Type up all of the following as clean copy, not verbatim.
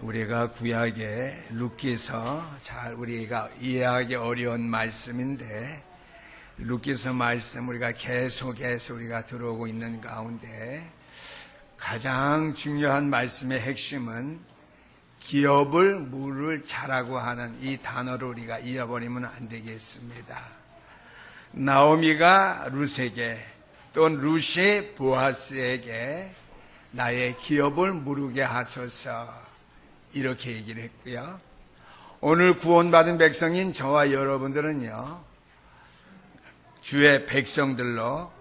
우리가 구약의 룻기서 잘 우리가 이해하기 어려운 말씀인데 룻기서 말씀 우리가 계속해서 우리가 들어오고 있는 가운데 가장 중요한 말씀의 핵심은 기업을 물을 자라고 하는 이 단어를 우리가 잊어버리면 안 되겠습니다. 나오미가 룻에게 또 룻이 보아스에게 나의 기업을 무르게 하소서 이렇게 얘기를 했고요. 오늘 구원받은 백성인 저와 여러분들은요, 주의 백성들로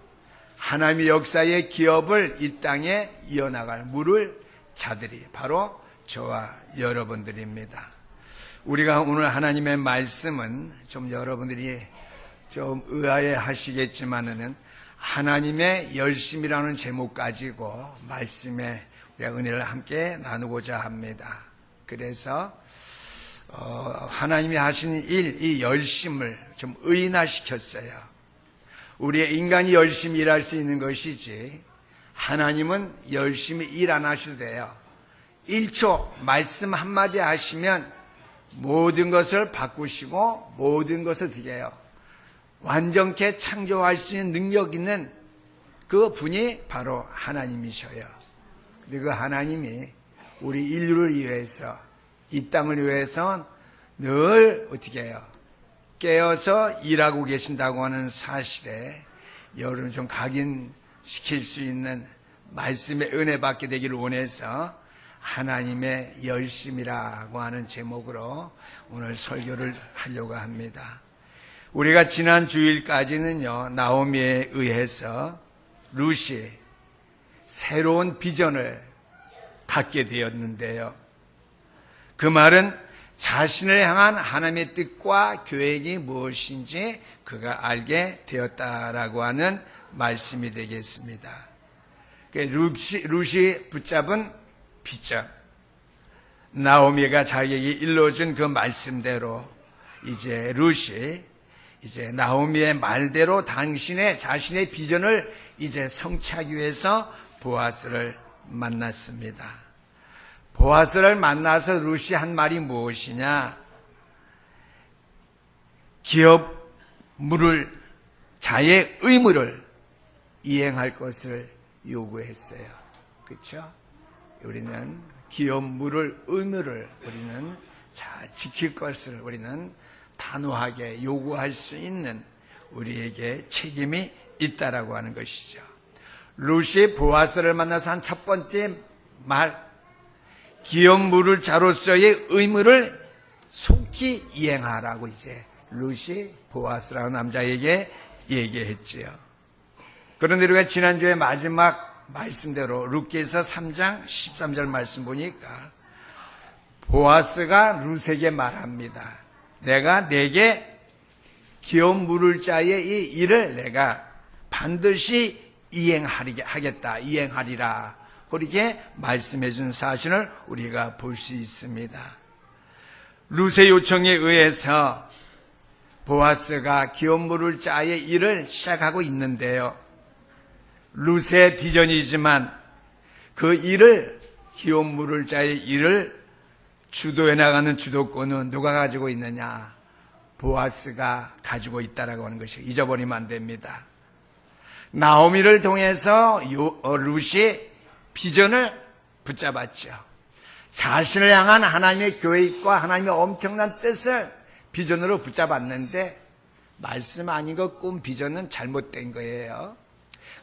하나님의 역사의 기업을 이 땅에 이어나갈 물을 자들이 바로 저와 여러분들입니다. 우리가 오늘 하나님의 말씀은 좀 여러분들이 좀 의아해 하시겠지만은 하나님의 열심이라는 제목 가지고 말씀의 우리가 은혜를 함께 나누고자 합니다. 그래서 하나님이 하시는 일, 이 열심을 좀 의인화시켰어요. 우리의 인간이 열심히 일할 수 있는 것이지 하나님은 열심히 일 안 하셔도 돼요. 1초 말씀 한마디 하시면 모든 것을 바꾸시고 모든 것을 드려요. 완전케 창조할 수 있는 능력 있는 그 분이 바로 하나님이셔요. 그리고 그 하나님이 우리 인류를 위해서 이 땅을 위해서 늘 어떻게 해요? 깨어서 일하고 계신다고 하는 사실에 여러분 좀 각인시킬 수 있는 말씀의 은혜 받게 되기를 원해서 하나님의 열심이라고 하는 제목으로 오늘 설교를 하려고 합니다. 우리가 지난 주일까지는요, 나오미에 의해서 룻이 새로운 비전을 갖게 되었는데요. 그 말은 자신을 향한 하나님의 뜻과 계획이 무엇인지 그가 알게 되었다라고 하는 말씀이 되겠습니다. 룻이 붙잡은 비전, 나오미가 자기에게 일러준 그 말씀대로 이제 룻이 이제 나오미의 말대로 자신의 비전을 이제 성취하기 위해서 보아스를 만났습니다. 보아스를 만나서 룻이 한 말이 무엇이냐? 기업 물을 자의 의무를 이행할 것을 요구했어요. 그렇죠? 우리는 기업 물을 의무를 우리는 잘 지킬 것을 우리는 단호하게 요구할 수 있는 우리에게 책임이 있다라고 하는 것이죠. 룻이 보아스를 만나서 한 첫 번째 말, 기업 물을 자로서의 의무를 속히 이행하라고 이제 룻이 보아스라는 남자에게 얘기했지요. 그런데 우리가 지난주에 마지막 말씀대로 룻기서 3장 13절 말씀 보니까 보아스가 룻에게 말합니다. 내가 내게 기업 물을 자의 이 일을 내가 반드시 이행하리라. 그렇게 말씀해 준 사실을 우리가 볼 수 있습니다. 룻의 요청에 의해서 보아스가 기업 물을 자의 일을 시작하고 있는데요. 룻의 비전이지만 그 일을 기업 물을 자의 일을 주도해 나가는 주도권은 누가 가지고 있느냐? 보아스가 가지고 있다라고 하는 것이 잊어버리면 안 됩니다. 나오미를 통해서 룻이 비전을 붙잡았죠. 자신을 향한 하나님의 계획과 하나님의 엄청난 뜻을 비전으로 붙잡았는데 말씀 아닌 것 꿈 비전은 잘못된 거예요.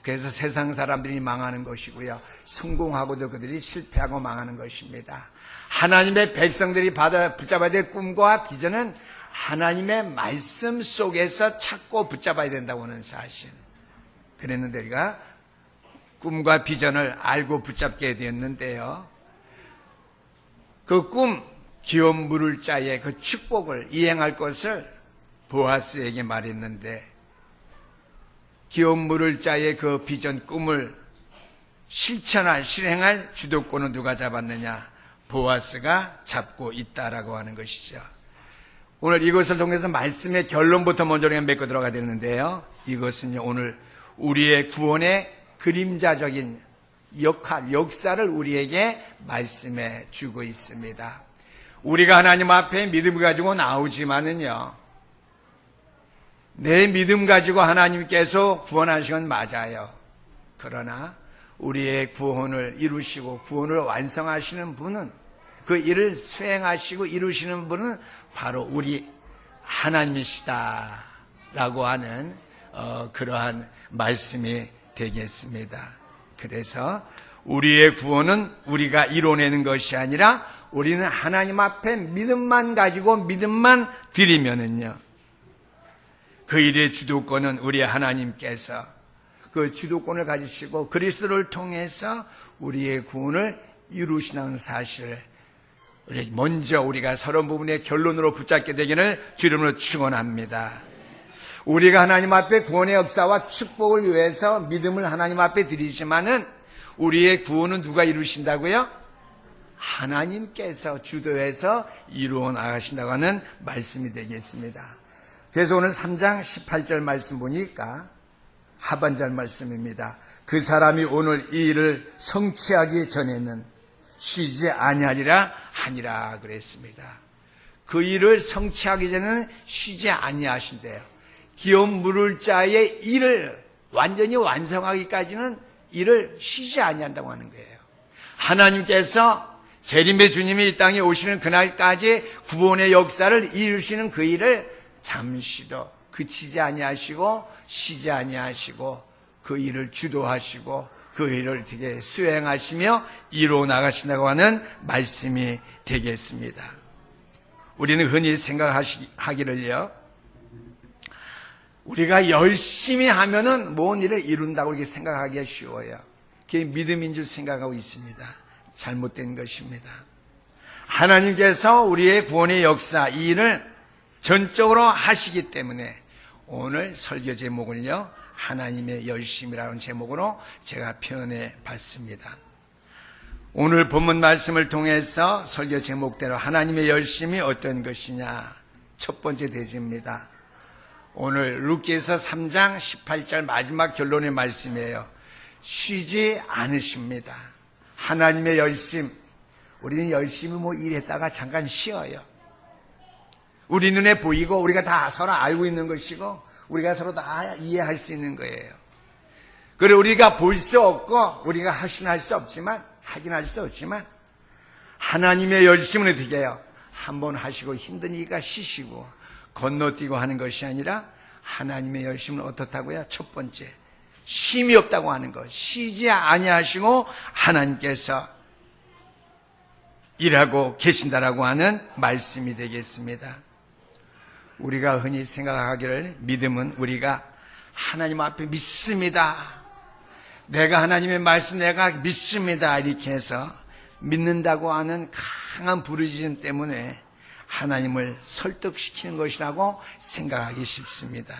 그래서 세상 사람들이 망하는 것이고요. 성공하고도 그들이 실패하고 망하는 것입니다. 하나님의 백성들이 붙잡아야 될 꿈과 비전은 하나님의 말씀 속에서 찾고 붙잡아야 된다고 하는 사실. 그랬는데 우리가 꿈과 비전을 알고 붙잡게 되었는데요. 그 꿈, 기업 물을 자의 그 축복을 이행할 것을 보아스에게 말했는데 기업 물을 자의 그 비전, 꿈을 실행할 주도권은 누가 잡았느냐? 보아스가 잡고 있다라고 하는 것이죠. 오늘 이것을 통해서 말씀의 결론부터 먼저 맺고 들어가야 되는데요. 이것은 오늘 우리의 구원의 그림자적인 역사를 우리에게 말씀해 주고 있습니다. 우리가 하나님 앞에 믿음을 가지고 나오지만은요, 내 믿음 가지고 하나님께서 구원하신 건 맞아요. 그러나 우리의 구원을 이루시고 구원을 완성하시는 분은, 그 일을 수행하시고 이루시는 분은 바로 우리 하나님이시다라고 하는 그러한 말씀이 되겠습니다. 그래서 우리의 구원은 우리가 이뤄내는 것이 아니라 우리는 하나님 앞에 믿음만 가지고 믿음만 드리면은요, 그 일의 주도권은 우리 하나님께서 그 주도권을 가지시고 그리스도를 통해서 우리의 구원을 이루시는 사실을 먼저 우리가 서론 부분의 결론으로 붙잡게 되기를 주 이름으로 축원합니다. 우리가 하나님 앞에 구원의 역사와 축복을 위해서 믿음을 하나님 앞에 드리지만은 우리의 구원은 누가 이루신다고요? 하나님께서 주도해서 이루어 나가신다고 하는 말씀이 되겠습니다. 그래서 오늘 3장 18절 말씀 보니까 하반절 말씀입니다. 그 사람이 오늘 이 일을 성취하기 전에는 쉬지 아니하리라 하니라 그랬습니다. 그 일을 성취하기 전에는 쉬지 아니하신대요. 기업 물을 자의 일을 완전히 완성하기까지는 일을 쉬지 아니한다고 하는 거예요. 하나님께서 재림의 주님이 이 땅에 오시는 그날까지 구원의 역사를 이루시는 그 일을 잠시도 그치지 아니하시고 쉬지 아니하시고 그 일을 주도하시고 그 일을 되게 수행하시며 이루어 나가신다고 하는 말씀이 되겠습니다. 우리는 흔히 생각하기를요, 우리가 열심히 하면은 모든 일을 이룬다고 이렇게 생각하기가 쉬워요. 그게 믿음인 줄 생각하고 있습니다. 잘못된 것입니다. 하나님께서 우리의 구원의 역사, 이 일을 전적으로 하시기 때문에 오늘 설교 제목을요, 하나님의 열심이라는 제목으로 제가 표현해 봤습니다. 오늘 본문 말씀을 통해서 설교 제목대로 하나님의 열심이 어떤 것이냐, 첫 번째 대지입니다. 오늘 루키에서 3장 18절 마지막 결론의 말씀이에요. 쉬지 않으십니다. 하나님의 열심, 우리는 열심히 일했다가 잠깐 쉬어요. 우리 눈에 보이고 우리가 다 서로 알고 있는 것이고 우리가 서로 다 이해할 수 있는 거예요. 그리고 우리가 볼 수 없고 우리가 확신할 수 없지만, 확인할 수 없지만 하나님의 열심은 어떻게 해요? 한번 하시고 힘드니까 쉬시고 건너뛰고 하는 것이 아니라 하나님의 열심은 어떻다고요? 첫 번째, 쉼이 없다고 하는 것. 쉬지 아니하시고 하나님께서 일하고 계신다라고 하는 말씀이 되겠습니다. 우리가 흔히 생각하기를 믿음은 우리가 하나님 앞에 믿습니다. 내가 하나님의 말씀 내가 믿습니다. 이렇게 해서 믿는다고 하는 강한 부르짖음 때문에 하나님을 설득시키는 것이라고 생각하기 쉽습니다.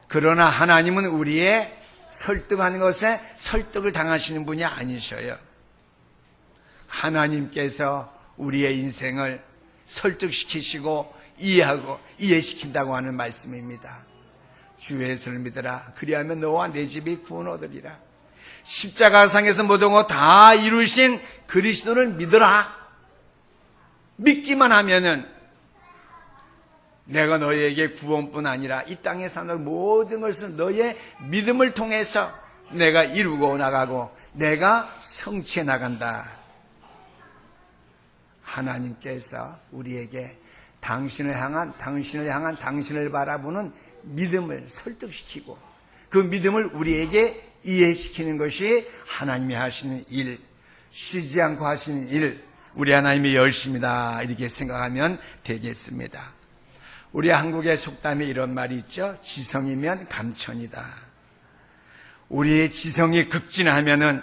그러나 하나님은 우리의 설득하는 것에 설득을 당하시는 분이 아니셔요. 하나님께서 우리의 인생을 설득시키시고 이해시킨다고 하는 말씀입니다. 주 예수를 믿으라. 그리하면 너와 내 집이 구원 얻으리라. 십자가상에서 모든 것 다 이루신 그리스도를 믿으라. 믿기만 하면은 내가 너희에게 구원뿐 아니라 이 땅에 사는 모든 것을 너의 믿음을 통해서 내가 이루고 나가고 내가 성취해 나간다. 하나님께서 우리에게 당신을 향한 당신을 바라보는 믿음을 설득시키고 그 믿음을 우리에게 이해시키는 것이 하나님이 하시는 일, 쉬지 않고 하시는 일, 우리 하나님의 열심이다 이렇게 생각하면 되겠습니다. 우리 한국의 속담에 이런 말이 있죠. 지성이면 감천이다. 우리의 지성이 극진하면은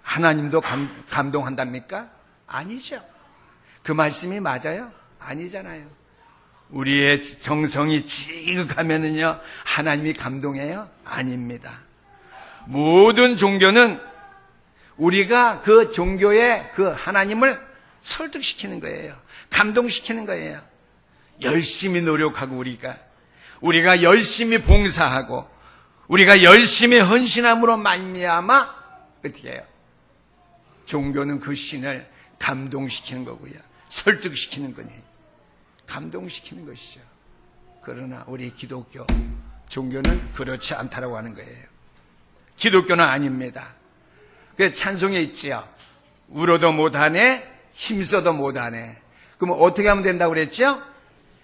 하나님도 감동한답니까? 아니죠. 그 말씀이 맞아요? 아니잖아요. 우리의 정성이 지극하면은요 하나님이 감동해요? 아닙니다. 모든 종교는 우리가 그 종교의 그 하나님을 설득시키는 거예요. 감동시키는 거예요. 열심히 노력하고 우리가 열심히 봉사하고 우리가 열심히 헌신함으로 말미암아 어떻게 해요? 종교는 그 신을 감동시키는 거고요. 설득시키는 거니. 감동시키는 것이죠. 그러나 우리 기독교 종교는 그렇지 않다라고 하는 거예요. 기독교는 아닙니다. 그 찬송에 있지요. 울어도 못하네, 힘써도 못하네. 그럼 어떻게 하면 된다고 그랬죠?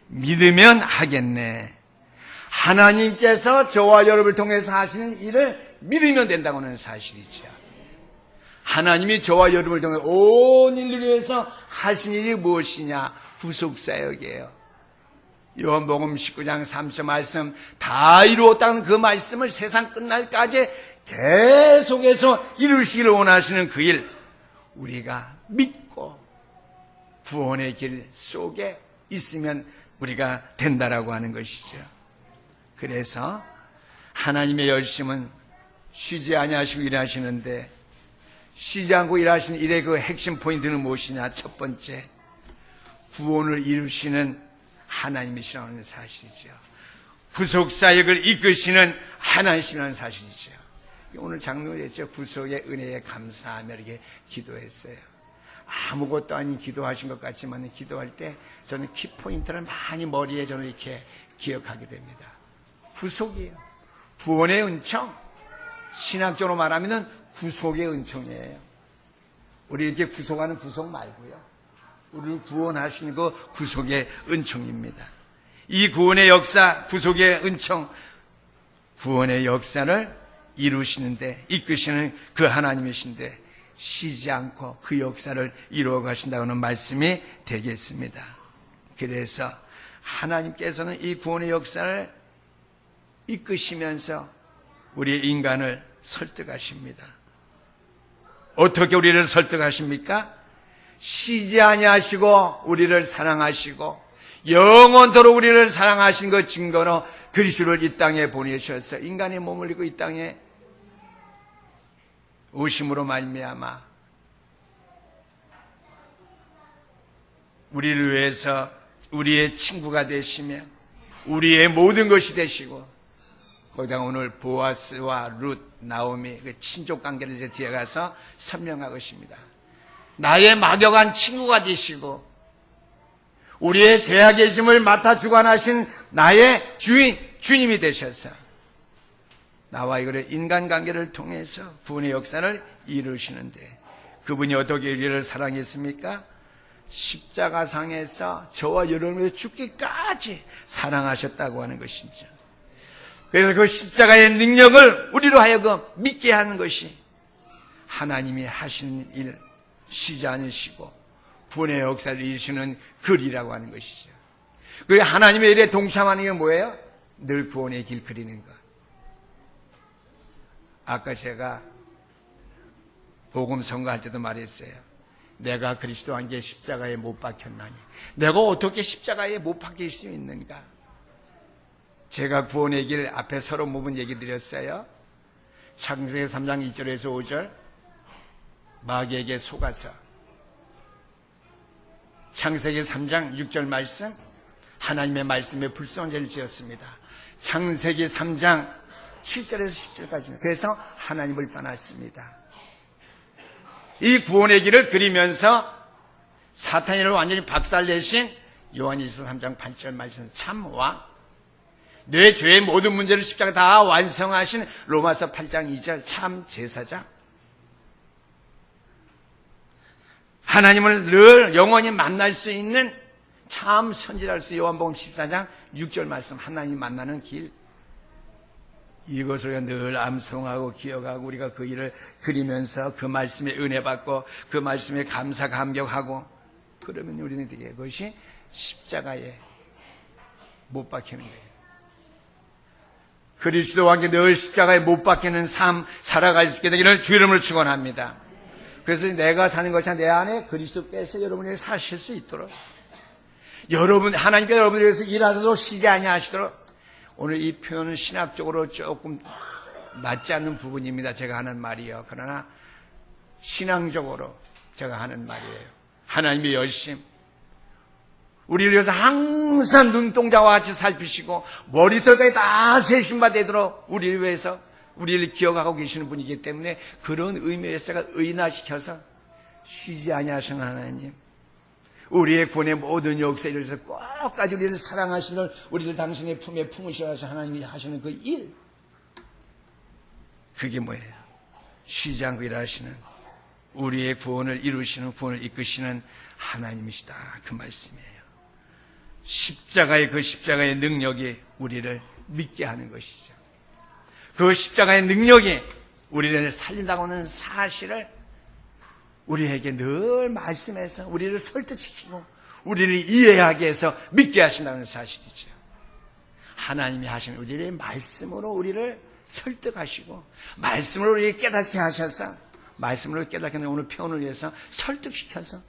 믿으면 하겠네. 하나님께서 저와 여러분을 통해서 하시는 일을 믿으면 된다고 하는 사실이죠. 하나님이 저와 여러분을 통해 온 인류를 위해서 하신 일이 무엇이냐? 구속사역이에요. 요한복음 19장 3절 말씀 다 이루었다는 그 말씀을 세상 끝날까지 계속해서 이루시기를 원하시는 그 일, 우리가 믿고 구원의 길 속에 있으면 우리가 된다라고 하는 것이죠. 그래서 하나님의 열심은 쉬지 아니하시고 일하시는데, 쉬지 않고 일하시는 일의 그 핵심 포인트는 무엇이냐? 첫 번째, 구원을 이루시는 하나님이시라는 사실이죠. 구속사역을 이끄시는 하나님이시라는 사실이죠. 오늘 장로였죠. 구속의 은혜에 감사하며 이렇게 기도했어요. 아무것도 아닌 기도하신 것 같지만 기도할 때 저는 키포인트를 많이 머리에 저는 이렇게 기억하게 됩니다. 구속이에요. 구원의 은총. 신학적으로 말하면 구속의 은총이에요. 우리 이렇게 구속하는 구속 말고요. 우리를 구원하시는 그 구속의 은총입니다. 이 구원의 역사, 구속의 은총, 구원의 역사를 이루시는데, 이끄시는 그 하나님이신데 쉬지 않고 그 역사를 이루어 가신다는 말씀이 되겠습니다. 그래서 하나님께서는 이 구원의 역사를 이끄시면서 우리 인간을 설득하십니다. 어떻게 우리를 설득하십니까? 쉬지 아니하시고 우리를 사랑하시고 영원토록 우리를 사랑하신 것 증거로 그리스도를 이 땅에 보내셔서 인간의 몸을 입고 이 땅에 오심으로 말미암아 우리를 위해서 우리의 친구가 되시며 우리의 모든 것이 되시고, 거기다가 오늘 보아스와 룻, 나오미 그 친족 관계를 이제 뒤에 가서 설명할 것입니다. 나의 막역한 친구가 되시고 우리의 죄악의 짐을 맡아 주관하신 나의 주님이 되셔서 나와 이거를 인간관계를 통해서 구원의 역사를 이루시는데, 그분이 어떻게 우리를 사랑했습니까? 십자가상에서 저와 여러분을 죽기까지 사랑하셨다고 하는 것이죠. 그래서 그 십자가의 능력을 우리로 하여금 믿게 하는 것이 하나님이 하시는 일, 쉬지 않으시고 구원의 역사를 이루시는 글이라고 하는 것이죠. 그 하나님의 일에 동참하는 게 뭐예요? 늘 구원의 길 그리는 것. 아까 제가 복음 선거할 때도 말했어요. 내가 그리스도와 함께 십자가에 못 박혔나니 내가 어떻게 십자가에 못 박힐 수 있는가? 제가 구원의 길 앞에 서론 부분 얘기 드렸어요. 창세기 3장 2절에서 5절 마귀에게 속아서, 창세기 3장 6절 말씀 하나님의 말씀에 불순종을 지었습니다. 창세기 3장 7절에서 10절까지입니다. 그래서 하나님을 떠났습니다. 이 구원의 길을 그리면서 사탄을 완전히 박살내신 요한일서 3장 8절 말씀 참 왕, 내 죄의 모든 문제를 십자가 다 완성하신 로마서 8장 2절 참 제사장, 하나님을 늘 영원히 만날 수 있는 참 선지자를 수 요한복음 14장 6절 말씀 하나님 만나는 길, 이것을 늘 암송하고 기억하고 우리가 그 일을 그리면서 그 말씀에 은혜 받고 그 말씀에 감사 감격하고 그러면 우리는 되게 그것이 십자가에 못 박히는 거예요. 그리스도와 함께 늘 십자가에 못 박히는 삶 살아갈 수 있게 되기를 주 이름으로 축원합니다. 그래서 내가 사는 것이 내 안에 그리스도께서 여러분이 사실 수 있도록, 여러분 하나님께서 여러분을 위해서 일하셔도 쉬지 아니하시도록, 오늘 이 표현은 신학적으로 조금 맞지 않는 부분입니다. 제가 하는 말이요. 그러나 신앙적으로 제가 하는 말이에요. 하나님의 열심, 우리를 위해서 항상 눈동자와 같이 살피시고 머리털까지 다 세심바 되도록 우리를 위해서 우리를 기억하고 계시는 분이기 때문에 그런 의미에서 제가 의인화시켜서 쉬지 아니하시는 하나님, 우리의 구원의 모든 역사에 이르러서 끝까지 우리를 사랑하시는, 우리를 당신의 품에 품으시라서 하나님이 하시는 그 일, 그게 뭐예요? 쉬지 않고 일하시는, 우리의 구원을 이루시는, 구원을 이끄시는 하나님이시다, 그 말씀이에요. 십자가의 그 십자가의 능력이 우리를 믿게 하는 것이죠. 그 십자가의 능력이 우리를 살린다고 하는 사실을 우리에게 늘 말씀해서 우리를 설득시키고 우리를 이해하게 해서 믿게 하신다는 사실이죠. 하나님이 하시는 우리의 말씀으로 우리를 설득하시고 말씀으로 우리를 깨닫게 하셔서, 말씀으로 깨닫게 하는 오늘 표현을 위해서 설득시켜서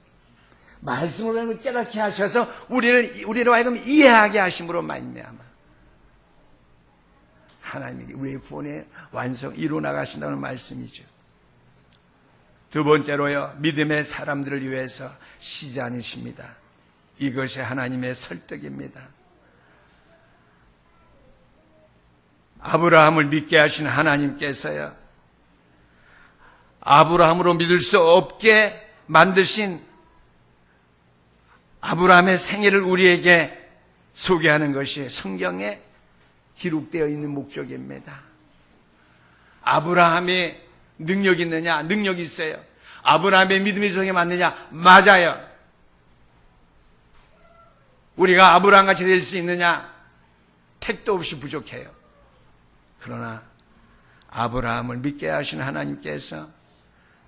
말씀으로 깨닫게 하셔서 우리로 하여금 이해하게 하심으로 말미암아 하나님이 우리의 구원의 완성 이루어 나가신다는 말씀이죠. 두 번째로요, 믿음의 사람들을 위해서 쉬지 않으십니다. 이것이 하나님의 설득입니다. 아브라함을 믿게 하신 하나님께서요, 아브라함으로 믿을 수 없게 만드신 아브라함의 생애를 우리에게 소개하는 것이 성경에 기록되어 있는 목적입니다. 아브라함이 능력이 있느냐? 능력이 있어요. 아브라함의 믿음이 성에 맞느냐? 맞아요. 우리가 아브라함같이 될 수 있느냐? 택도 없이 부족해요. 그러나 아브라함을 믿게 하신 하나님께서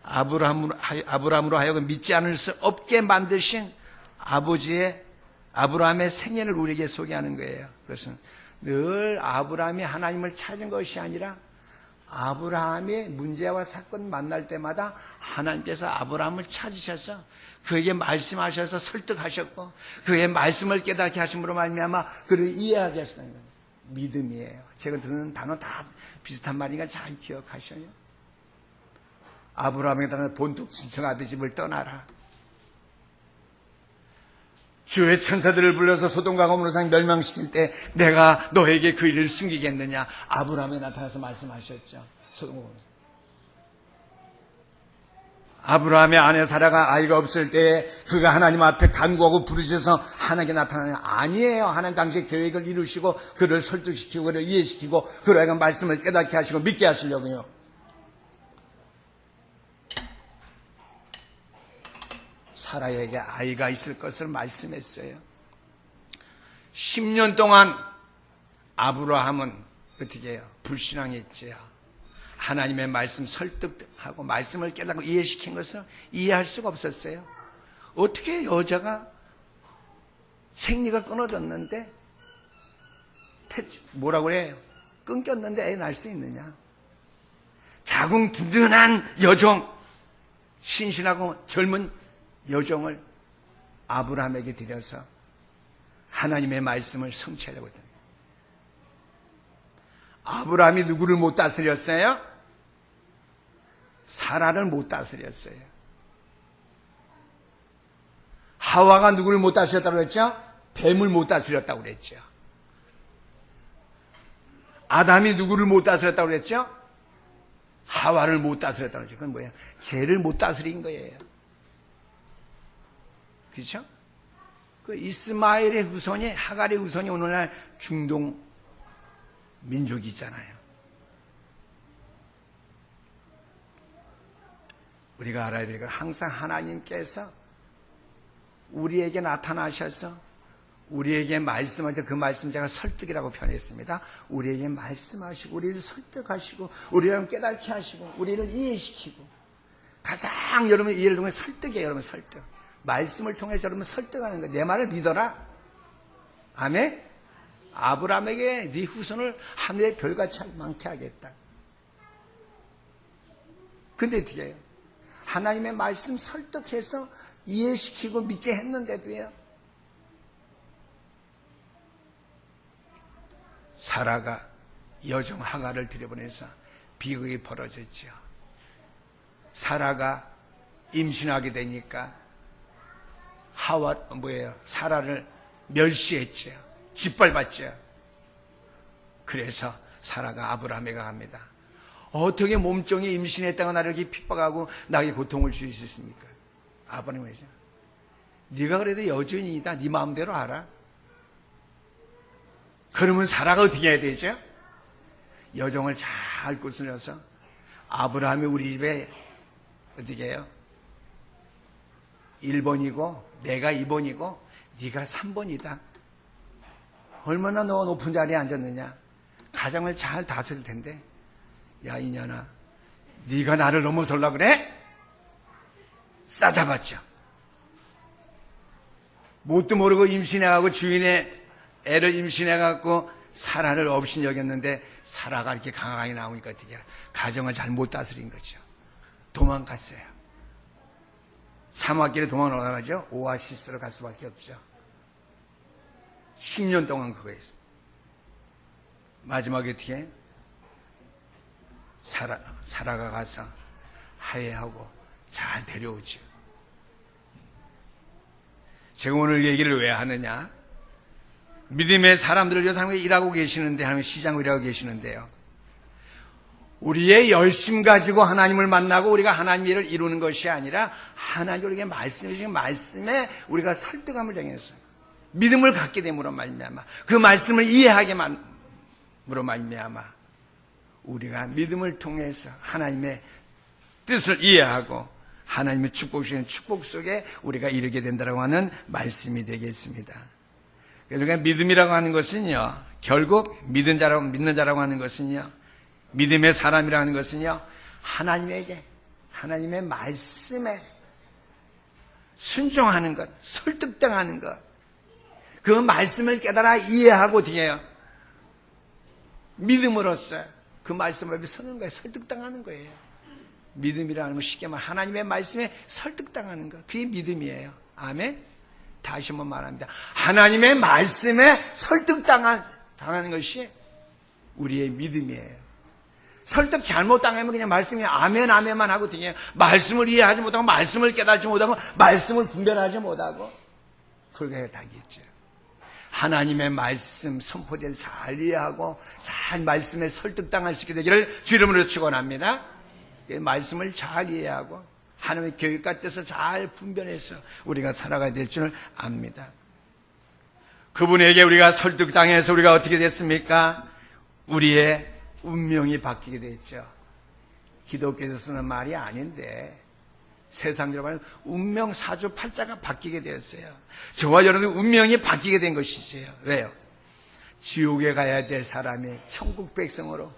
아브라함으로 하여금 믿지 않을 수 없게 만드신 아버지의 아브라함의 생애를 우리에게 소개하는 거예요. 그것은 늘 아브라함이 하나님을 찾은 것이 아니라 아브라함이 문제와 사건 만날 때마다 하나님께서 아브라함을 찾으셔서 그에게 말씀하셔서 설득하셨고 그의 말씀을 깨닫게 하심으로 말미암아 그를 이해하게 하시는 거예요. 믿음이에요. 제가 듣는 단어 다 비슷한 말이니까 잘 기억하셔요. 아브라함의 단어 본토 친척 아비 집을 떠나라. 주의 천사들을 불러서 소돔과 고모라산 멸망시킬 때 내가 너에게 그 일을 숨기겠느냐. 아브라함에 나타나서 말씀하셨죠. 소돔과 고모라. 아브라함의 아내 사라가 아이가 없을 때에 그가 하나님 앞에 간구하고 부르셔서 하나님께 나타나냐. 아니에요. 하나님 당시의 계획을 이루시고 그를 설득시키고 그를 이해시키고 그를 말씀을 깨닫게 하시고 믿게 하시려고요. 사라에게 아이가 있을 것을 말씀했어요. 10년 동안 아브라함은 어떻게 해요? 불신앙했지요. 하나님의 말씀 설득하고 말씀을 깨닫고 이해시킨 것을 이해할 수가 없었어요. 어떻게 여자가 생리가 끊어졌는데 뭐라고 그래요? 끊겼는데 애 낳을 수 있느냐? 자궁 든든한 여종, 신신하고 젊은 여종을 아브라함에게 드려서 하나님의 말씀을 성취하려고 했다. 아브라함이 누구를 못 다스렸어요? 사라를 못 다스렸어요. 하와가 누구를 못 다스렸다고 그랬죠? 뱀을 못 다스렸다고 그랬죠. 아담이 누구를 못 다스렸다고 그랬죠? 하와를 못 다스렸다고 그랬죠. 그건 뭐예요? 죄를 못 다스린 거예요. 그렇죠? 그 이스마엘의 후손이, 하갈의 후손이 오늘날 중동 민족이잖아요. 우리가 알아야 될 건 항상 하나님께서 우리에게 나타나셔서 우리에게 말씀하셔서 그 말씀 제가 설득이라고 표현했습니다. 우리에게 말씀하시고 우리를 설득하시고 우리를 깨닫게 하시고 우리를 이해시키고 가장 여러분 이해를 통해 설득이에요. 여러분 설득. 말씀을 통해서 여러분 설득하는 거예요. 내 말을 믿어라. 아멘. 아브라함에게 네 후손을 하늘의 별같이 많게 하겠다. 근데 어떻게 해요? 하나님의 말씀 설득해서 이해시키고 믿게 했는데도요. 사라가 여종 하갈을 들여보내서 비극이 벌어졌죠. 사라가 임신하게 되니까 사라를 멸시했죠. 짓밟았죠. 그래서 사라가 아브라함에게 합니다. 어떻게 몸종이 임신했다고 나를 이렇게 핍박하고 나에게 고통을 줄 수 있습니까? 아버님 말이죠. 네가 그래도 여주인이다. 네 마음대로 알아. 그러면 사라가 어떻게 해야 되죠? 여종을 잘 꾸슬려서 아브라함이 우리 집에 어떻게 해요? 1번이고 내가 2번이고 네가 3번이다. 얼마나 너 높은 자리에 앉았느냐. 가정을 잘 다스릴 텐데 야 이년아 네가 나를 넘어설라 그래? 싸잡았죠. 뭣도 모르고 임신해가고 주인의 애를 임신해갖고 사라를 없인 여겼는데 사라가 이렇게 강하게 나오니까 어떻게 해요? 가정을 잘못 다스린 거죠. 도망갔어요. 사막길에 도망 올라가죠. 오아시스로 갈 수밖에 없죠. 10년 동안 그거 했어요. 마지막에 어떻게 해요? 사라가 가서 하해하고 잘 데려오죠. 제가 오늘 얘기를 왜 하느냐? 믿음의 사람들을 위해서 하나님이 일하고 계시는데, 하나님이 시장으로 일하고 계시는데요. 우리의 열심 가지고 하나님을 만나고 우리가 하나님 일을 이루는 것이 아니라 하나님이 우리에게 말씀해 주신 말씀에 우리가 설득함을 정해서 믿음을 갖게 됨으로 말미암아 그 말씀을 이해하게 됨으로 말미암아 우리가 믿음을 통해서 하나님의 뜻을 이해하고 하나님의 축복주시는 축복 속에 우리가 이르게 된다고 하는 말씀이 되겠습니다. 그러니까 믿음이라고 하는 것은요, 결국 믿는 자라고 하는 것은요, 믿음의 사람이라고 하는 것은요, 하나님에게, 하나님의 말씀에 순종하는 것, 설득당하는 것, 그 말씀을 깨달아 이해하고 어떻게 해요? 믿음으로써 그 말씀 앞에 서는 거예요. 설득당하는 거예요. 믿음이라는 건 쉽게 말하면 하나님의 말씀에 설득당하는 것, 그게 믿음이에요. 아멘? 다시 한번 말합니다. 하나님의 말씀에 설득당하는 것이 우리의 믿음이에요. 설득 잘못당하면 그냥 말씀이 아멘 아멘만 하고 그냥 말씀을 이해하지 못하고 말씀을 깨닫지 못하고 말씀을 분별하지 못하고 그렇게 되겠죠. 하나님의 말씀 선포대를 잘 이해하고 잘 말씀에 설득당할 수 있게 되기를 주 이름으로 축원합니다. 말씀을 잘 이해하고 하나님의 계획과 뜻을 잘 분별해서 우리가 살아가야 될 줄 압니다. 그분에게 우리가 설득당해서 우리가 어떻게 됐습니까? 우리의 운명이 바뀌게 됐죠. 기독교에서 쓰는 말이 아닌데 세상적으로 말하면 운명 사주팔자가 바뀌게 되었어요. 저와 여러분의 운명이 바뀌게 된 것이지요. 왜요? 지옥에 가야 될 사람이 천국 백성으로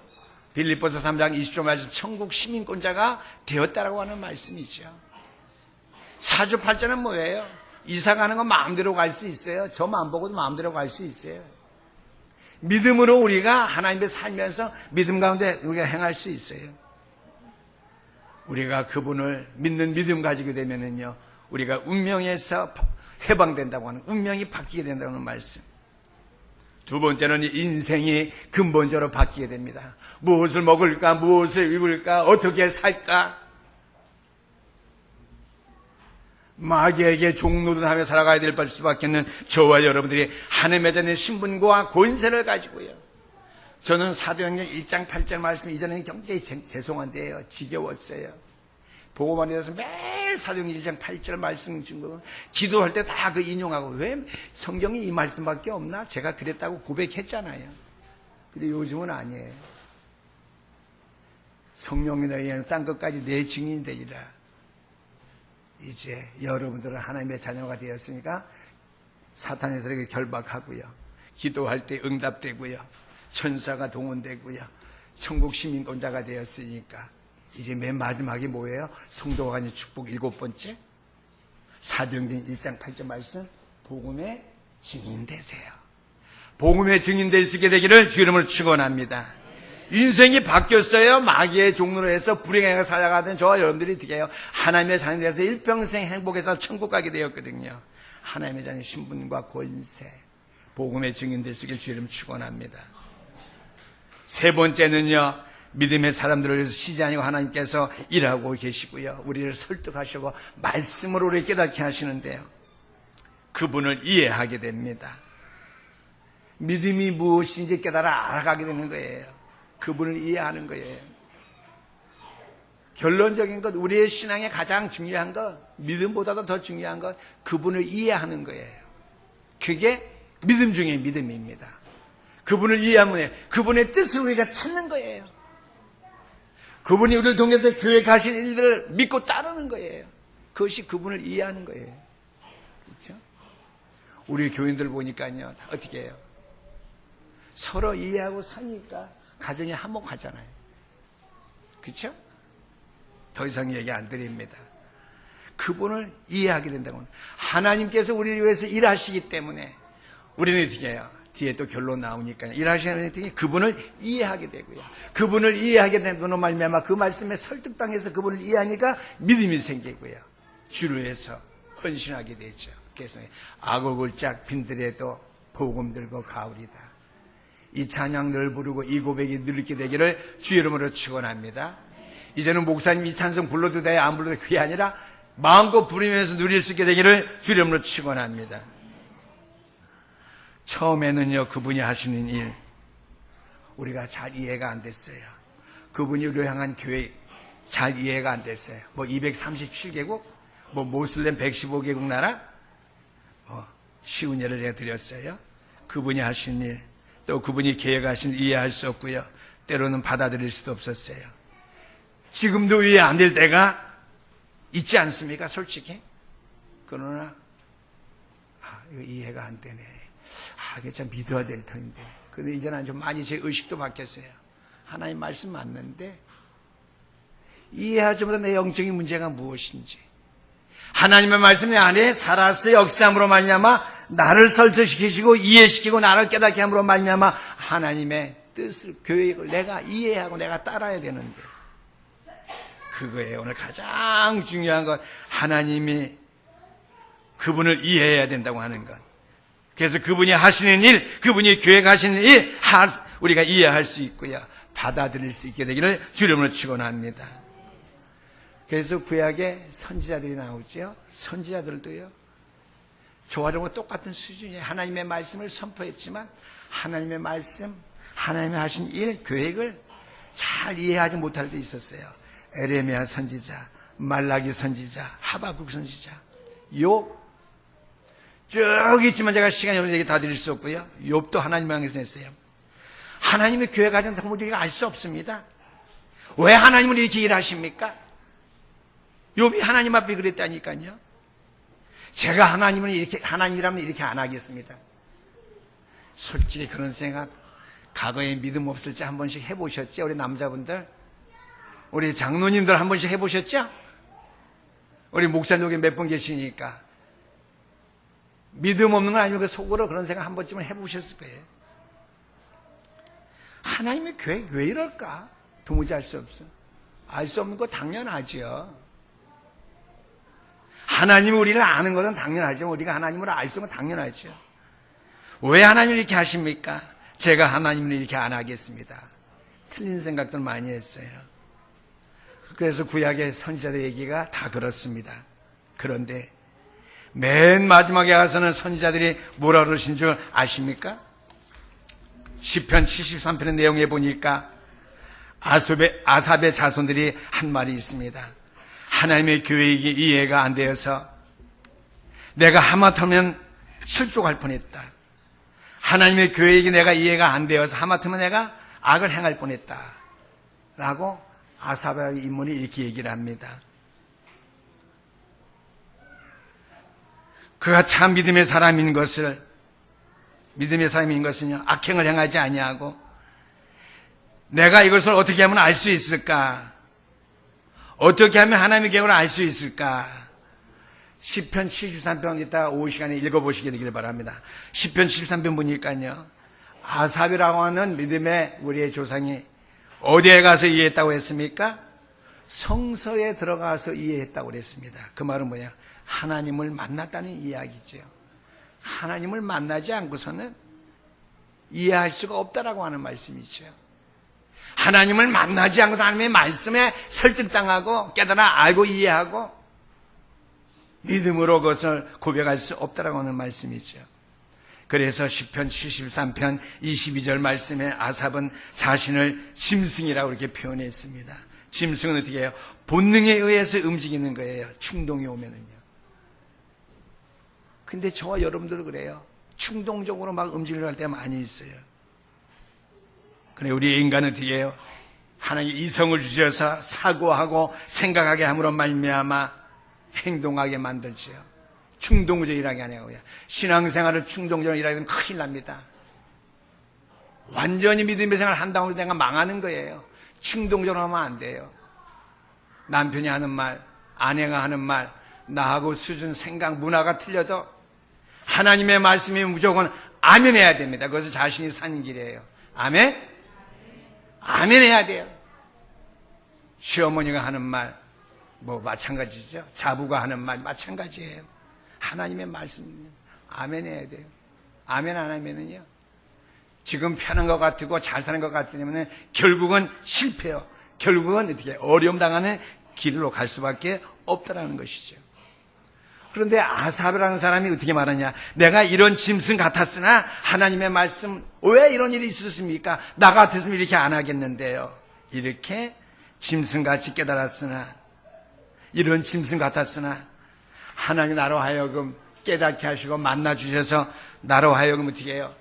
빌립보서 3장 20절 말씀 천국 시민권자가 되었다라고 하는 말씀이죠. 사주팔자는 뭐예요? 이사 가는 건 마음대로 갈 수 있어요. 저만 보고도 마음대로 갈 수 있어요. 믿음으로 우리가 하나님께 살면서 믿음 가운데 우리가 행할 수 있어요. 우리가 그분을 믿는 믿음 가지게 되면은요, 우리가 운명에서 해방된다고 하는, 운명이 바뀌게 된다고 하는 말씀. 두 번째는 인생이 근본적으로 바뀌게 됩니다. 무엇을 먹을까, 무엇을 입을까, 어떻게 살까? 마귀에게 종노릇하며 살아가야 될 수밖에 없는 저와 여러분들이 하나님의 자녀의 신분과 권세를 가지고요. 저는 사도행전 1장 8절 말씀 이전에는 굉장히 죄송한데요, 지겨웠어요. 보고만 해서 매일 사도행전 1장 8절 말씀 증거 기도할 때 다 그 인용하고 왜 성경이 이 말씀밖에 없나? 제가 그랬다고 고백했잖아요. 근데 요즘은 아니에요. 성령이 너희에는 땅 끝까지 내 증인이 되리라. 이제 여러분들은 하나님의 자녀가 되었으니까 사탄의 세력에 결박하고요, 기도할 때 응답되고요, 천사가 동원되고요, 천국 시민권자가 되었으니까 이제 맨 마지막이 뭐예요? 성도가 가진 축복 7번째 사도행전 1장 8절 말씀 복음의 증인 되세요. 복음의 증인 될 수 있게 되기를 주 이름으로 축원합니다. 인생이 바뀌었어요. 마귀의 종로로 해서 불행하게 살아가던 저와 여러분들이 어떻게 해요? 하나님의 자녀 되어서 일평생 행복해서 천국 가게 되었거든요. 하나님의 자녀 신분과 권세, 복음의 증인 될 수 있게 주 이름 축원합니다. 세 번째는요, 믿음의 사람들을 위해서 시장이고 하나님께서 일하고 계시고요, 우리를 설득하시고 말씀으로 우리를 깨닫게 하시는데요, 그분을 이해하게 됩니다. 믿음이 무엇인지 깨달아 알아가게 되는 거예요. 그분을 이해하는 거예요. 결론적인 것, 우리의 신앙에 가장 중요한 것, 믿음보다도 더 중요한 것, 그분을 이해하는 거예요. 그게 믿음 중에 믿음입니다. 그분을 이해하면 그분의 뜻을 우리가 찾는 거예요. 그분이 우리를 통해서 교회 가신 일들을 믿고 따르는 거예요. 그것이 그분을 이해하는 거예요. 그렇죠? 우리 교인들 보니까요, 어떻게 해요? 서로 이해하고 사니까 가정이 화목하잖아요. 그렇죠? 더 이상 얘기 안 드립니다. 그분을 이해하게 된다고는 하나님께서 우리를 위해서 일하시기 때문에 우리는 어떻게 해요? 뒤에 또 결론 나오니까 일하시는 분이 그분을 이해하게 되고요. 그분을 이해하게 되는 말미암아 그 말씀에 설득당해서 그분을 이해하니까 믿음이 생기고요. 주를 위해서 헌신하게 되죠. 그래서 아골골짝 빈들에도 복음 들고 가오리다. 이 찬양 늘 부르고 이 고백이 늘 있게 되기를 주 이름으로 축원합니다. 이제는 목사님 이 찬송 불러도 돼 안 불러도 그게 아니라 마음껏 부르면서 누릴 수 있게 되기를 주 이름으로 축원합니다. 처음에는요, 그분이 하시는 일 우리가 잘 이해가 안 됐어요. 그분이 우리를 향한 교회 잘 이해가 안 됐어요. 뭐 237개국, 뭐 모슬렘 115개국 나라, 쉬운 예를 제가 드렸어요. 그분이 하신 일, 또 그분이 계획하신 일 이해할 수 없고요. 때로는 받아들일 수도 없었어요. 지금도 이해 안 될 때가 있지 않습니까? 솔직히. 그러나 이거 이해가 안 되네. 이게 참 믿어야 될 터인데. 근데 이제는 좀 많이 제 의식도 바뀌었어요. 하나님 말씀 맞는데 이해하지 못한 내 영적인 문제가 무엇인지, 하나님의 말씀 내 안에 살아서 역사함으로 말미암아 나를 설득시키시고 이해시키고 나를 깨닫게 함으로 말미암아 하나님의 뜻을, 계획을 내가 이해하고 내가 따라야 되는데, 그거예요. 오늘 가장 중요한 것, 하나님이 그분을 이해해야 된다고 하는 것. 그래서 그분이 하시는 일, 그분이 계획하시는 일 우리가 이해할 수 있고요, 받아들일 수 있게 되기를 주 이름으로 축원합니다. 그래서 구약에 선지자들이 나오죠. 선지자들도요, 저와 저와 똑같은 수준이에요. 하나님의 말씀을 선포했지만 하나님의 말씀, 하나님이 하신 일, 계획을 잘 이해하지 못할 때 있었어요. 에레미야 선지자, 말라기 선지자, 하박국 선지자, 욥 쭉 있지만 제가 시간이 없어서 얘기 다 드릴 수 없고요. 욥도 하나님을 향해서 했어요. 하나님의 계획하신 당분을 우리가 알 수 없습니다. 왜 하나님은 이렇게 일하십니까? 욥이 하나님 앞에 그랬다니까요. 제가 하나님이라면 이렇게 안 하겠습니다. 솔직히 그런 생각 과거에 믿음 없을 때 한 번씩 해보셨죠? 우리 남자분들, 우리 장로님들 한 번씩 해보셨죠? 우리 목사님 몇 분 계시니까 믿음 없는 건 아니면 그 속으로 그런 생각 한 번쯤은 해보셨을 거예요. 하나님의 계획 왜 이럴까? 도무지 알 수 없어. 알 수 없는 거 당연하죠. 하나님이 우리를 아는 것은 당연하죠. 우리가 하나님을 알 수 있는 건 당연하죠. 왜 하나님이 이렇게 하십니까? 제가 하나님을 이렇게 안 하겠습니다. 틀린 생각들 많이 했어요. 그래서 구약의 선지자들 얘기가 다 그렇습니다. 그런데 맨 마지막에 가서는 선지자들이 뭐라 그러신 줄 아십니까? 시편 73편의 내용에 보니까 아삽의 자손들이 한 말이 있습니다. 하나님의 계획이 이해가 안 되어서 내가 하마터면 실족할 뻔했다. 하나님의 계획이 내가 이해가 안 되어서 하마터면 내가 악을 행할 뻔했다. 라고 아삽의 인물이 이렇게 얘기를 합니다. 그가 참 믿음의 사람인 것은요, 악행을 행하지 아니하고 내가 이것을 어떻게 하면 알 수 있을까? 어떻게 하면 하나님의 계획을 알 수 있을까? 시편 73편 이따 오후 시간에 읽어보시게 되기를 바랍니다. 시편 73편 보니까요, 아삽이라고 하는 믿음의 우리의 조상이 어디에 가서 이해했다고 했습니까? 성서에 들어가서 이해했다고 그랬습니다. 그 말은 뭐냐? 하나님을 만났다는 이야기죠. 하나님을 만나지 않고서는 이해할 수가 없다라고 하는 말씀이죠. 하나님을 만나지 않고서 하나님의 말씀에 설득당하고 깨달아 알고 이해하고 믿음으로 그것을 고백할 수 없다라고 하는 말씀이죠. 그래서 시편 73편 22절 말씀에 아삽은 자신을 짐승이라고 이렇게 표현했습니다. 짐승은 어떻게 해요? 본능에 의해서 움직이는 거예요. 충동이 오면은요. 근데 저와 여러분들도 그래요. 충동적으로 막 움직이려고 할 때가 많이 있어요. 그래, 우리 인간은 어떻게 해요? 하나님 이성을 주셔서 사고하고 생각하게 함으로 말미암아 행동하게 만들지요. 충동적으로 일하게 하냐고요. 신앙생활을 충동적으로 일하게 되면 큰일 납니다. 완전히 믿음의 생활을 한다고 해서 내가 망하는 거예요. 충동적으로 하면 안 돼요. 남편이 하는 말, 아내가 하는 말, 나하고 수준, 생각, 문화가 틀려도 하나님의 말씀이 무조건 아멘 해야 됩니다. 그것은 자신이 사는 길이에요. 아멘? 아멘 해야 돼요. 시어머니가 하는 말, 마찬가지죠. 자부가 하는 말, 마찬가지예요. 하나님의 말씀, 아멘 해야 돼요. 아멘 안 하면은요, 지금 편한 것 같고 잘 사는 것 같으면 결국은 실패요. 결국은 어떻게 어려움 당하는 길로 갈 수밖에 없다라는 것이죠. 그런데 아삽이라는 사람이 어떻게 말하냐? 내가 이런 짐승 같았으나 하나님의 말씀, 왜 이런 일이 있었습니까? 나 같았으면 이렇게 안 하겠는데요. 이렇게 짐승같이 깨달았으나, 이런 짐승 같았으나 하나님 나로 하여금 깨닫게 하시고 만나주셔서 나로 하여금 어떻게 해요?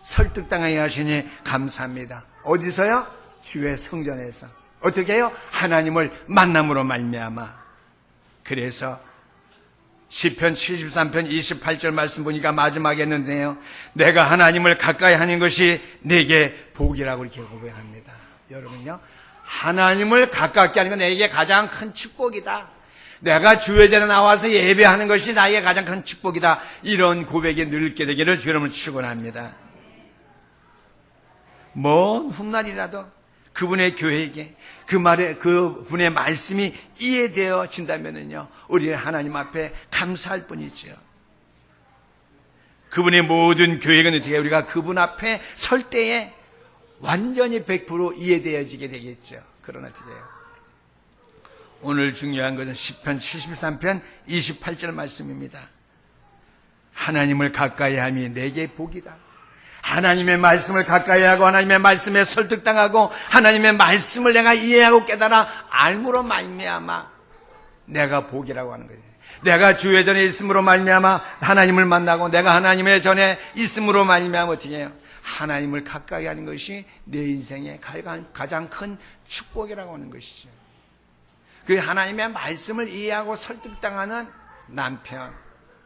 설득당하게 하시니 감사합니다. 어디서요? 주의 성전에서. 어떻게 해요? 하나님을 만남으로 말미암아. 그래서 시편 73편 28절 말씀 보니까 마지막에 했는데요, 내가 하나님을 가까이 하는 것이 내게 복이라고 이렇게 고백합니다. 여러분요, 하나님을 가깝게 하는 건 내게 가장 큰 축복이다. 내가 주회전에 나와서 예배하는 것이 나에게 가장 큰 축복이다. 이런 고백이 늘게 되기를 주 이름으로 축원합니다. 먼 훗날이라도 그분의 교회에게 그분의 말씀이 이해되어진다면요, 우리는 하나님 앞에 감사할 뿐이죠. 그분의 모든 교회는 어떻게 해요? 우리가 그분 앞에 설 때에 완전히 100% 이해되어지게 되겠죠. 그러나 어떻게 해요? 오늘 중요한 것은 시편 73편 28절 말씀입니다. 하나님을 가까이 함이 내게 복이다. 하나님의 말씀을 가까이 하고 하나님의 말씀에 설득당하고 하나님의 말씀을 내가 이해하고 깨달아 알므로 말미암아 내가 복이라고 하는 거예요. 내가 주의 전에 있음으로 말미암아 하나님을 만나고 내가 하나님의 전에 있음으로 말미암아 어떻게 해요? 하나님을 가까이 하는 것이 내 인생의 가장 큰 축복이라고 하는 것이죠. 그 하나님의 말씀을 이해하고 설득당하는 남편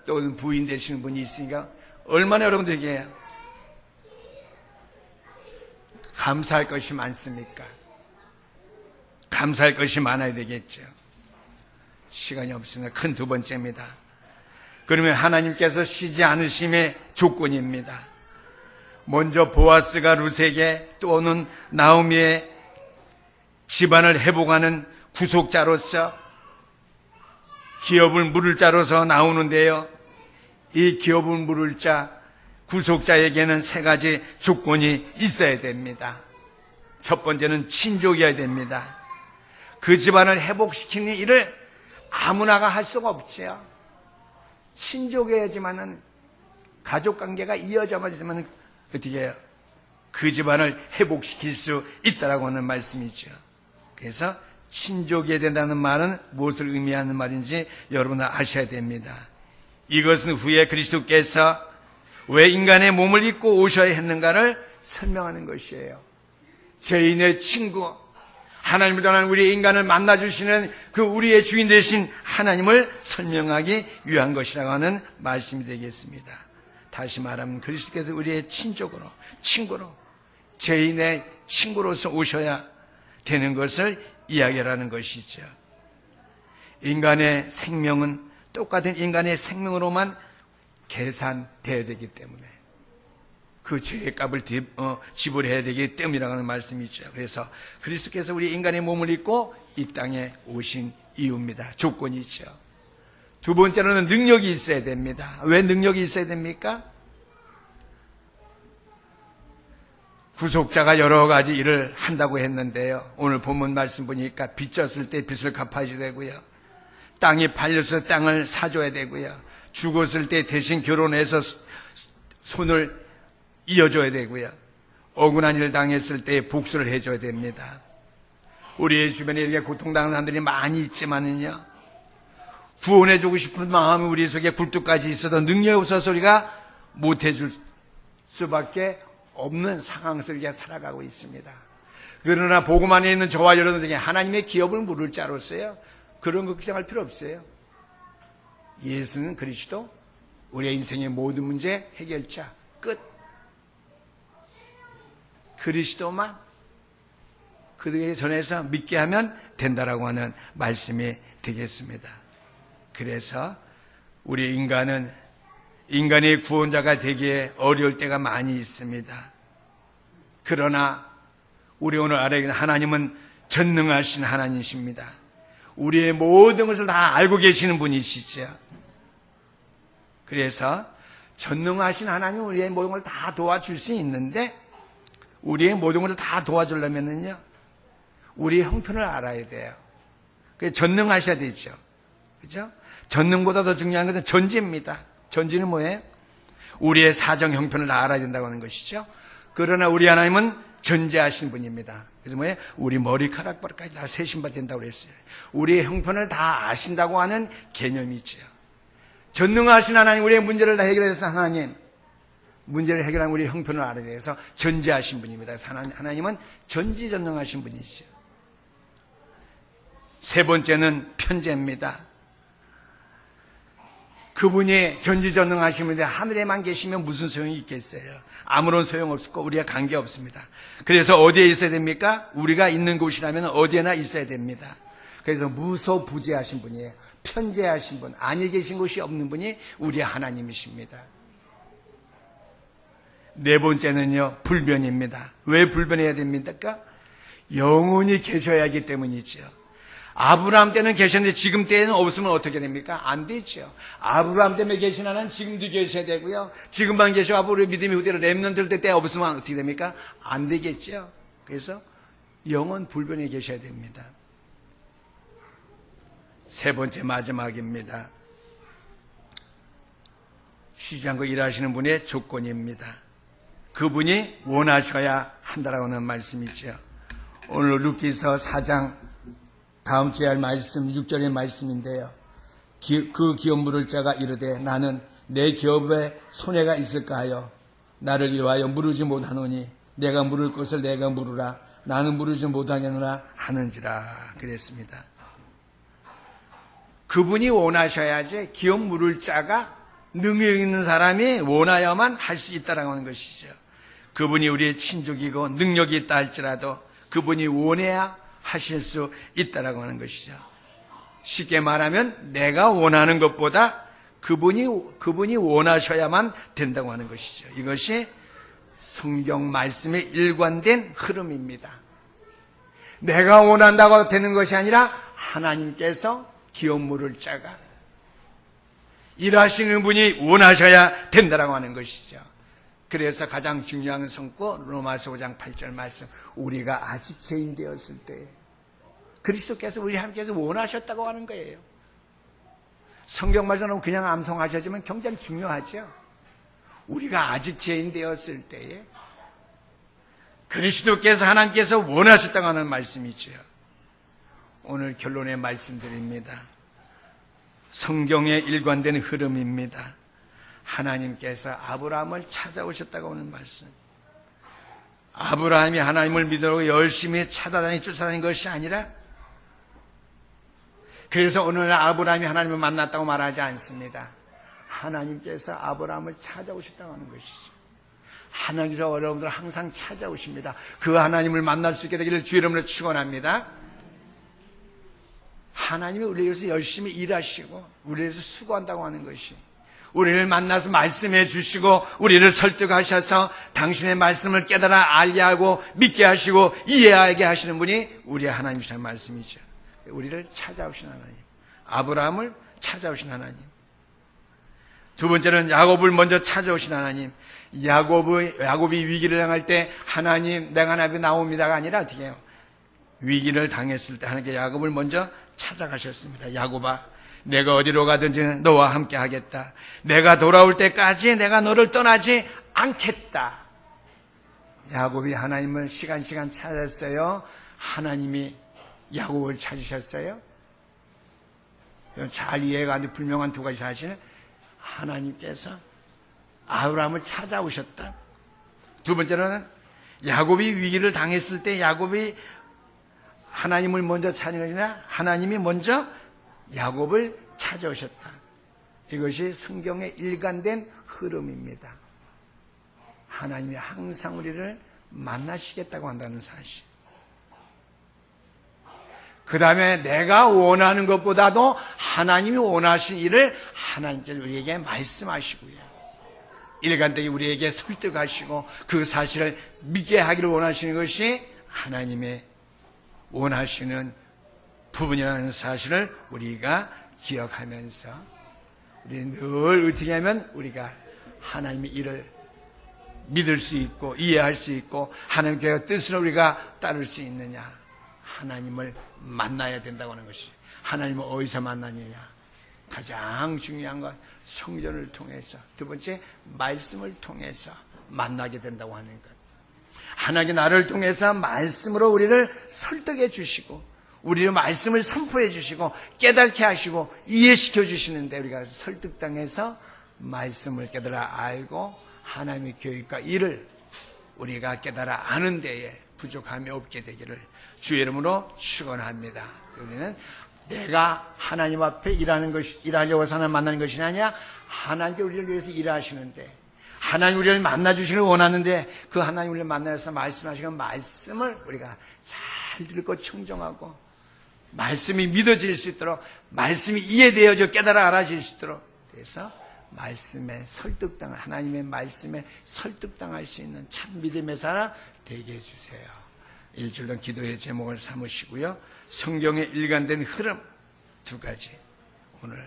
또는 부인 되시는 분이 있으니까 얼마나 여러분들에게 감사할 것이 많습니까? 감사할 것이 많아야 되겠죠. 시간이 없으나 큰 두 번째입니다. 그러면 하나님께서 쉬지 않으심의 조건입니다. 먼저 보아스가 룻에게 또는 나오미의 집안을 회복하는 구속자로서 기업을 물을 자로서 나오는데요, 이 기업을 물을 자 구속자에게는 세 가지 조건이 있어야 됩니다. 첫 번째는 친족이어야 됩니다. 그 집안을 회복시키는 일을 아무나가 할 수가 없지요. 친족이어야지만은 가족관계가 이어져야지만 어떻게 해요? 그 집안을 회복시킬 수 있다라고 하는 말씀이죠. 그래서 친족이어야 된다는 말은 무엇을 의미하는 말인지 여러분은 아셔야 됩니다. 이것은 후에 그리스도께서 왜 인간의 몸을 입고 오셔야 했는가를 설명하는 것이에요. 죄인의 친구, 하나님을 떠난 우리 인간을 만나주시는 그 우리의 주인 되신 하나님을 설명하기 위한 것이라고 하는 말씀이 되겠습니다. 다시 말하면 그리스도께서 우리의 친족으로, 친구로, 죄인의 친구로서 오셔야 되는 것을 이야기하는 것이죠. 인간의 생명은 똑같은 인간의 생명으로만 계산되어야 되기 때문에 그 죄의 값을 지불해야 되기 때문이라는 말씀이죠. 그래서 그리스도께서 우리 인간의 몸을 입고 이 땅에 오신 이유입니다. 조건이죠. 두 번째로는 능력이 있어야 됩니다. 왜 능력이 있어야 됩니까? 구속자가 여러 가지 일을 한다고 했는데요, 오늘 본문 말씀 보니까 빚졌을 때 빚을 갚아야 되고요, 땅이 팔렸을 때 땅을 사줘야 되고요, 죽었을 때 대신 결혼해서 손을 이어줘야 되고요, 억울한 일 당했을 때 복수를 해줘야 됩니다. 우리의 주변에 이렇게 고통당하는 사람들이 많이 있지만은요, 구원해주고 싶은 마음이 우리 속에 굴뚝까지 있어도 능력이 없어서 우리가 못해줄 수밖에 없는 상황 속에 살아가고 있습니다. 그러나 복음 안에 있는 저와 여러분들에게 하나님의 기업을 물을 자로서요, 그런 거 걱정할 필요 없어요. 예수는 그리스도, 우리의 인생의 모든 문제 해결자, 끝. 그리스도만 그들에게 전해서 믿게 하면 된다라고 하는 말씀이 되겠습니다. 그래서 우리 인간의 구원자가 되기에 어려울 때가 많이 있습니다. 그러나 우리 오늘 알아야 하는 하나님은 전능하신 하나님이십니다. 우리의 모든 것을 다 알고 계시는 분이시죠. 그래서 전능하신 하나님은 우리의 모든 걸 다 도와줄 수 있는데, 우리의 모든 것을 다 도와주려면은요, 우리의 형편을 알아야 돼요. 그래서 전능하셔야 되죠. 그죠? 전능보다 더 중요한 것은 전지입니다. 전지는 뭐예요? 우리의 사정 형편을 다 알아야 된다고 하는 것이죠. 그러나 우리 하나님은 전지하신 분입니다. 그래서 뭐예요? 우리 머리카락까지 다 세신바 된다고 그랬어요. 우리의 형편을 다 아신다고 하는 개념이죠. 전능하신 하나님, 우리의 문제를 다 해결해서 하나님, 문제를 해결한 우리의 형편을 알아야 돼서 전지하신 분입니다. 그래서 하나님은 전지전능하신 분이시죠. 세 번째는 편재입니다. 그분이 전지전능하신 분인데 하늘에만 계시면 무슨 소용이 있겠어요? 아무런 소용없고 우리와 관계없습니다. 그래서 어디에 있어야 됩니까? 우리가 있는 곳이라면 어디에나 있어야 됩니다. 그래서 무소부재하신 분이에요. 편재하신 분, 아니 계신 곳이 없는 분이 우리 하나님이십니다. 네 번째는요, 불변입니다. 왜 불변해야 됩니까? 영원히 계셔야 하기 때문이죠. 아브라함 때는 계셨는데 지금 때에는 없으면 어떻게 됩니까? 안 되죠. 아브라함 때문에 계신 하나는 지금도 계셔야 되고요. 지금만 계셔 우리 믿음의 후대로 렘넌트들 때 없으면 어떻게 됩니까? 안 되겠죠. 그래서 영원 불변에 계셔야 됩니다. 세 번째 마지막입니다. 쉬지 않고 일하시는 분의 조건입니다. 그분이 원하셔야 한다라고 하는 말씀이죠. 오늘 루키서 4장 다음 주에 할 말씀 6절의 말씀인데요. 그 기업 물을 자가 이르되 나는 내 기업에 손해가 있을까 하여 나를 위하여 물으지 못하노니 내가 물을 것을 내가 물으라 나는 물으지 못하겠노라 하는지라 그랬습니다. 그분이 원하셔야지 기업 물을 자가 능력 있는 사람이 원하여만 할 수 있다라고 하는 것이죠. 그분이 우리의 친족이고 능력이 있다 할지라도 그분이 원해야 하실 수 있다라고 하는 것이죠. 쉽게 말하면 내가 원하는 것보다 그분이 원하셔야만 된다고 하는 것이죠. 이것이 성경 말씀의 일관된 흐름입니다. 내가 원한다고 되는 것이 아니라 하나님께서 기업 물을 자가 일하시는 분이 원하셔야 된다라고 하는 것이죠. 그래서 가장 중요한 성구 로마서 5장 8절 말씀, 우리가 아직 죄인 되었을 때 그리스도께서 우리 하나님께서 원하셨다고 하는 거예요. 성경 말씀은 그냥 암송하셨지만 굉장히 중요하죠. 우리가 아직 죄인 되었을 때에 그리스도께서 하나님께서 원하셨다고 하는 말씀이죠. 오늘 결론의 말씀드립니다. 성경의 일관된 흐름입니다. 하나님께서 아브라함을 찾아오셨다고 하는 말씀. 아브라함이 하나님을 믿으려고 열심히 쫓아다닌 것이 아니라, 그래서 오늘 아브라함이 하나님을 만났다고 말하지 않습니다. 하나님께서 아브라함을 찾아오셨다고 하는 것이죠. 하나님께서 여러분들 항상 찾아오십니다. 그 하나님을 만날 수 있게 되기를 주의 이름으로 축원합니다. 하나님이 우리를 위해서 열심히 일하시고 우리를 위해서 수고한다고 하는 것이, 우리를 만나서 말씀해 주시고 우리를 설득하셔서 당신의 말씀을 깨달아 알게 하고 믿게 하시고 이해하게 하시는 분이 우리의 하나님이시라는 말씀이죠. 우리를 찾아오신 하나님, 아브라함을 찾아오신 하나님. 두 번째는 야곱을 먼저 찾아오신 하나님. 야곱이 위기를 당할 때 하나님 내가 하나님께 나옵니다가 아니라 어떻게 해요? 위기를 당했을 때 하나님께 야곱을 먼저 찾아가셨습니다. 야곱아, 내가 어디로 가든지 너와 함께 하겠다. 내가 돌아올 때까지 내가 너를 떠나지 않겠다. 야곱이 하나님을 시간 찾았어요. 하나님이 야곱을 찾으셨어요? 잘 이해가 안 돼 불명한 두 가지 사실. 하나님께서 아브라함을 찾아오셨다. 두 번째로는 야곱이 위기를 당했을 때 야곱이 하나님을 먼저 찾는 것이 아니라 하나님이 먼저 야곱을 찾아오셨다. 이것이 성경의 일관된 흐름입니다. 하나님이 항상 우리를 만나시겠다고 한다는 사실. 그 다음에 내가 원하는 것보다도 하나님이 원하신 일을 하나님께서 우리에게 말씀하시고요. 일관되게 우리에게 설득하시고 그 사실을 믿게 하기를 원하시는 것이 하나님의 원하시는 부분이라는 사실을 우리가 기억하면서 우리는 늘 어떻게 하면 우리가 하나님의 일을 믿을 수 있고 이해할 수 있고 하나님의 뜻을 우리가 따를 수 있느냐. 하나님을 만나야 된다고 하는 것이. 하나님을 어디서 만나느냐. 가장 중요한 건 성전을 통해서, 두 번째 말씀을 통해서 만나게 된다고 하는 것. 하나님 나를 통해서 말씀으로 우리를 설득해 주시고 우리의 말씀을 선포해 주시고 깨닫게 하시고 이해시켜 주시는데 우리가 설득당해서 말씀을 깨달아 알고 하나님의 교육과 일을 우리가 깨달아 아는 데에 부족함이 없게 되기를 주의 이름으로 축원합니다. 우리는 내가 하나님 앞에 일하려고 해서 하나님 만나는 것이 아니라 하나님께 우리를 위해서 일하시는데 하나님 우리를 만나주시길 원하는데 그 하나님 우리를 만나서 말씀하시는 말씀을 우리가 잘 듣고 청정하고 말씀이 믿어질 수 있도록 말씀이 이해되어져 깨달아 알아질 수 있도록 그래서 말씀에 설득당할 하나님의 말씀에 설득당할 수 있는 참 믿음의 사람 되게 해주세요. 일주일 동안 기도의 제목을 삼으시고요. 성경의 일관된 흐름 두 가지 오늘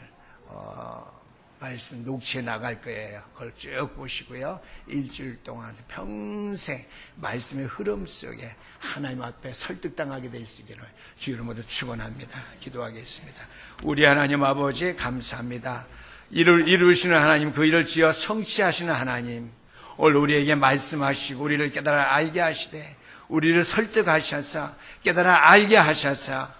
말씀 녹취해 나갈 거예요. 그걸 쭉 보시고요. 일주일 동안 평생 말씀의 흐름 속에 하나님 앞에 설득당하게 될 수 있기를 주 이름으로 축원합니다. 기도하겠습니다. 우리 하나님 아버지 감사합니다. 일을 이루시는 하나님, 그 일을 지어 성취하시는 하나님, 오늘 우리에게 말씀하시고 우리를 깨달아 알게 하시되 우리를 설득하셔서 깨달아 알게 하셔서